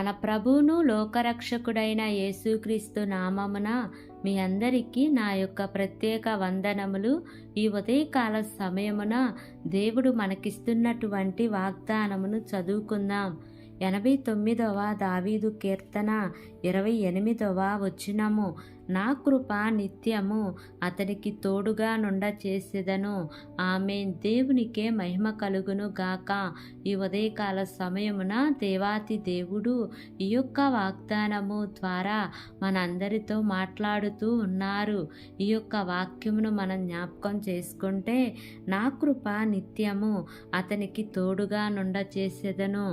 మన ప్రభువును లోకరక్షకుడైన యేసుక్రీస్తు నామమున మీ అందరికీ నా యొక్క ప్రత్యేక వందనములు. ఈ ఉదయకాల సమయమున దేవుడు మనకిస్తున్నటువంటి వాగ్దానమును చదువుకుందాం. 89వ దావీదు కీర్తన 28వ వచనము. నా కృప నిత్యము అతనికి తోడుగా నుండ చేసేదను. ఆమేన్. దేవునికే మహిమ కలుగును గాక. ఈ ఉదయకాల సమయమున దేవాతి దేవుడు ఈ యొక్క వాగ్దానము ద్వారా మనందరితో మాట్లాడుతూ ఉన్నారు. ఈ యొక్క వాక్యమును మనం జ్ఞాపకం చేసుకుంటే, నా కృప నిత్యము అతనికి తోడుగా నుండ చేసేదను.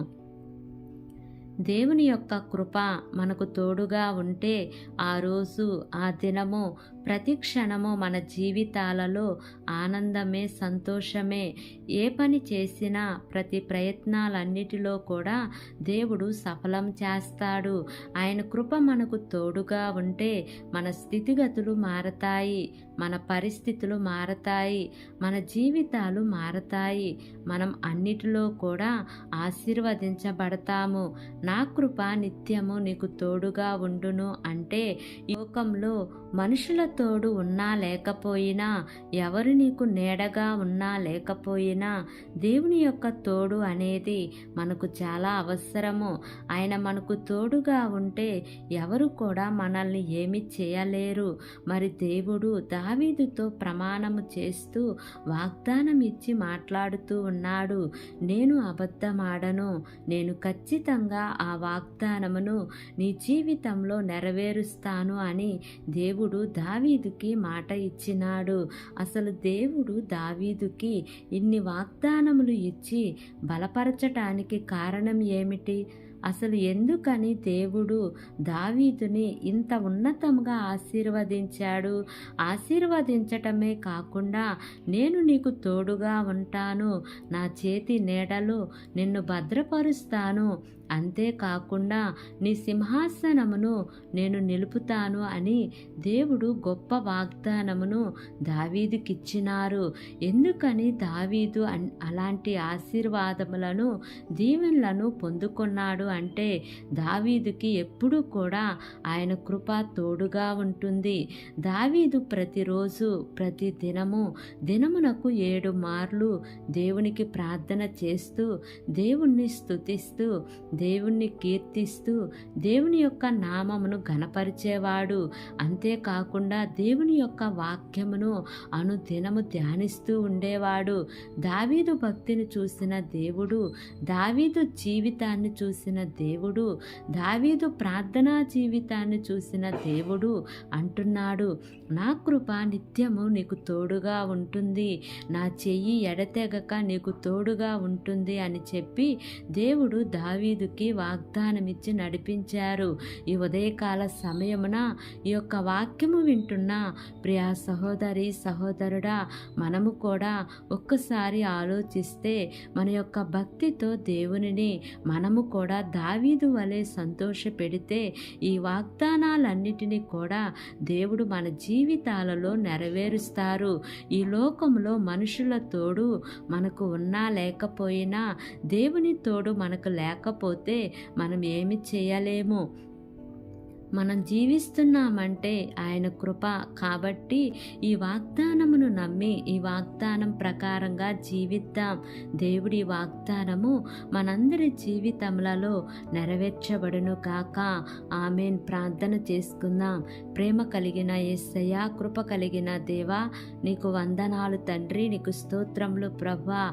దేవుని యొక్క కృప మనకు తోడుగా ఉంటే ఆ రోజు, ఆ దినము, ప్రతి క్షణము మన జీవితాలలో ఆనందమే, సంతోషమే. ఏ పని చేసినా ప్రతి ప్రయత్నాలన్నిటిలో కూడా దేవుడు సఫలం చేస్తాడు. ఆయన కృప మనకు తోడుగా ఉంటే మన స్థితిగతులు మారతాయి, మన పరిస్థితులు మారతాయి, మన జీవితాలు మారతాయి. మనం అన్నిటిలో కూడా ఆశీర్వదించబడతాము. నా కృప నిత్యము నీకు తోడుగా ఉండును అంటే, ఈ లోకంలో మనుషుల తోడు ఉన్నా లేకపోయినా, ఎవరు నీకు నీడగా ఉన్నా లేకపోయినా, దేవుని యొక్క తోడు అనేది మనకు చాలా అవసరము. ఆయన మనకు తోడుగా ఉంటే ఎవరు కూడా మనల్ని ఏమి చేయలేరు. మరి దేవుడు దావీదుతో ప్రమాణము చేస్తూ వాగ్దానం ఇచ్చి మాట్లాడుతూ ఉన్నాడు. నేను అబద్ధమాడను, నేను ఖచ్చితంగా ఆ వాగ్దానమును నీ జీవితంలో నెరవేరుస్తాను అని దేవుడు దావీదుకి మాట ఇచ్చినాడు. అసలు దేవుడు దావీదుకి ఇన్ని వాగ్దానములు ఇచ్చి బలపరచటానికి కారణం ఏమిటి? అసలు ఎందుకని దేవుడు దావీదుని ఇంత ఉన్నతంగా ఆశీర్వదించాడు? ఆశీర్వదించటమే కాకుండా, నేను నీకు తోడుగా ఉంటాను, నా చేతి నీడలో నిన్ను భద్రపరుస్తాను, అంతేకాకుండా నీ సింహాసనమును నేను నిలుపుతాను అని దేవుడు గొప్ప వాగ్దానమును దావీదుకిచ్చినారు. ఎందుకని దావీదు అలాంటి ఆశీర్వాదములను, దీవెనలను పొందుకున్నాడు అంటే, దావీదుకి ఎప్పుడూ కూడా ఆయన కృప తోడుగా ఉంటుంది. దావీదు ప్రతిరోజు, ప్రతి దినము, దినమునకు 7 మార్లు దేవునికి ప్రార్థన చేస్తూ, దేవుణ్ణి స్తుతిస్తూ, దేవుణ్ణి కీర్తిస్తూ, దేవుని యొక్క నామమును ఘనపరిచేవాడు. అంతేకాకుండా దేవుని యొక్క వాక్యమును అనుదినము ధ్యానిస్తూ ఉండేవాడు. దావీదు భక్తిని చూసిన దేవుడు, దావీదు జీవితాన్ని చూసిన దేవుడు, దావీదు ప్రార్థనా జీవితాన్ని చూసిన దేవుడు అంటున్నాడు, నా కృప నిత్యము నీకు తోడుగా ఉంటుంది, నా చెయ్యి ఎడతెగక నీకు తోడుగా ఉంటుంది అని చెప్పి దేవుడు దావీదుకి వాగ్దానమిచ్చి నడిపించారు. ఈ ఉదయకాల సమయమున ఈ యొక్క వాక్యము వింటున్న ప్రియా సహోదరి, సహోదరుడా, మనము కూడా ఒక్కసారి ఆలోచిస్తే, మన యొక్క భక్తితో దేవునిని మనము కూడా దావీదు వలె సంతోష పెడితే, ఈ వాగ్దానాలన్నిటినీ కూడా దేవుడు మన జీవితాలలో నెరవేరుస్తారు. ఈ లోకంలో మనుషుల తోడు మనకు ఉన్నా లేకపోయినా, దేవుని తోడు మనకు లేకపోతే మనం ఏమి చేయలేము. మనం జీవిస్తున్నామంటే ఆయన కృప. కాబట్టి ఈ వాగ్దానమును నమ్మి, ఈ వాగ్దానం ప్రకారంగా జీవిద్దాం. దేవుడి వాగ్దానము మనందరి జీవితములలో నెరవేర్చబడును కాక. ఆమేన్. ప్రార్థన చేసుకుందాం. ప్రేమ కలిగిన యేసయ్యా, కృప కలిగిన దేవా, నీకు వందనాలు తండ్రి, నీకు స్తోత్రములు ప్రభువా.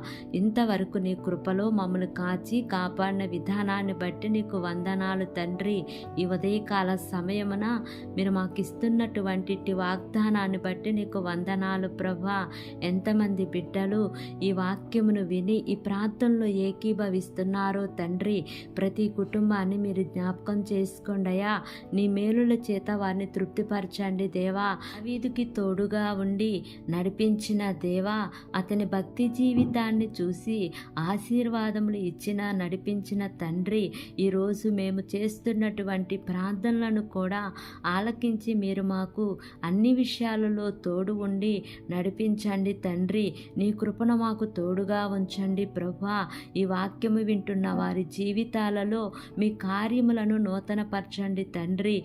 ఇంతవరకు నీ కృపలో మమ్మల్ని కాచి కాపాడిన విధానాన్ని బట్టి నీకు వందనాలు తండ్రి. ఈ ఉదయకాల సమయమున మీరు మాకు ఇస్తున్నటువంటి వాగ్దానాన్ని బట్టి నీకు వందనాలు ప్రభా. ఎంతమంది బిడ్డలు ఈ వాక్యమును విని ఈ ప్రార్థనలో ఏకీభవిస్తున్నారో తండ్రి, ప్రతి కుటుంబాన్ని మీరు జ్ఞాపకం చేసుకోండియా. నీ మేలుల చేత వారిని తృప్తిపరచండి దేవా. దావీదుకి తోడుగా ఉండి నడిపించిన దేవా, అతని భక్తి జీవితాన్ని చూసి ఆశీర్వాదములు ఇచ్చిన, నడిపించిన తండ్రి, ఈరోజు మేము చేస్తున్నటువంటి ప్రార్థనలను ప్రార్థనలను కూడా ఆలకించి మీరు మాకు అన్ని విషయాలలో తోడు ఉండి నడిపించండి తండ్రి. నీ కృపను మాకు తోడుగా ఉంచండి ప్రభా. ఈ వాక్యము వింటున్న వారి జీవితాలలో మీ కార్యములను నూతనపరచండి తండ్రి.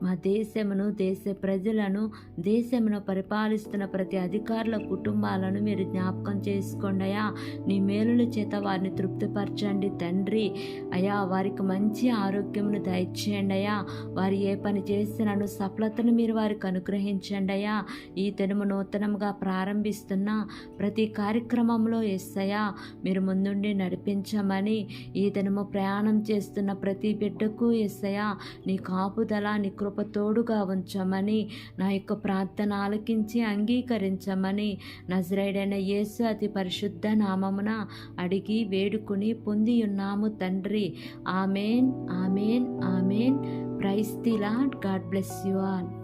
మా దేశమును, దేశ ప్రజలను, దేశమును పరిపాలిస్తున్న ప్రతి అధికారుల కుటుంబాలను మీరు జ్ఞాపకం చేసుకోండి అయ్యా. నీ మేలుల చేత వారిని తృప్తిపరచండి తండ్రి. అయ్యా, వారికి మంచి ఆరోగ్యమును దయచేయండి అయ్యా. వారు ఏ పని చేసినను సఫలతను మీరు వారికి అనుగ్రహించండి అయ్యా. ఈ దినము నూతనంగా ప్రారంభిస్తున్న ప్రతి కార్యక్రమంలో యేసయ్యా మీరు ముందుండి నడిపించమని, ఈ దినము ప్రయాణం చేస్తున్న ప్రతి బిడ్డకు యేసయ్యా నీ కాపుదల, నీ కృప తోడుగా ఉంచమని, నా యొక్క ప్రార్థన ఆలకించి అంగీకరించమని నజరేయుడైన యేసు అతి పరిశుద్ధ నామమున అడిగి వేడుకుని పొంది ఉన్నాము తండ్రి. Amen, amen, amen. Praise the Lord. God bless you all.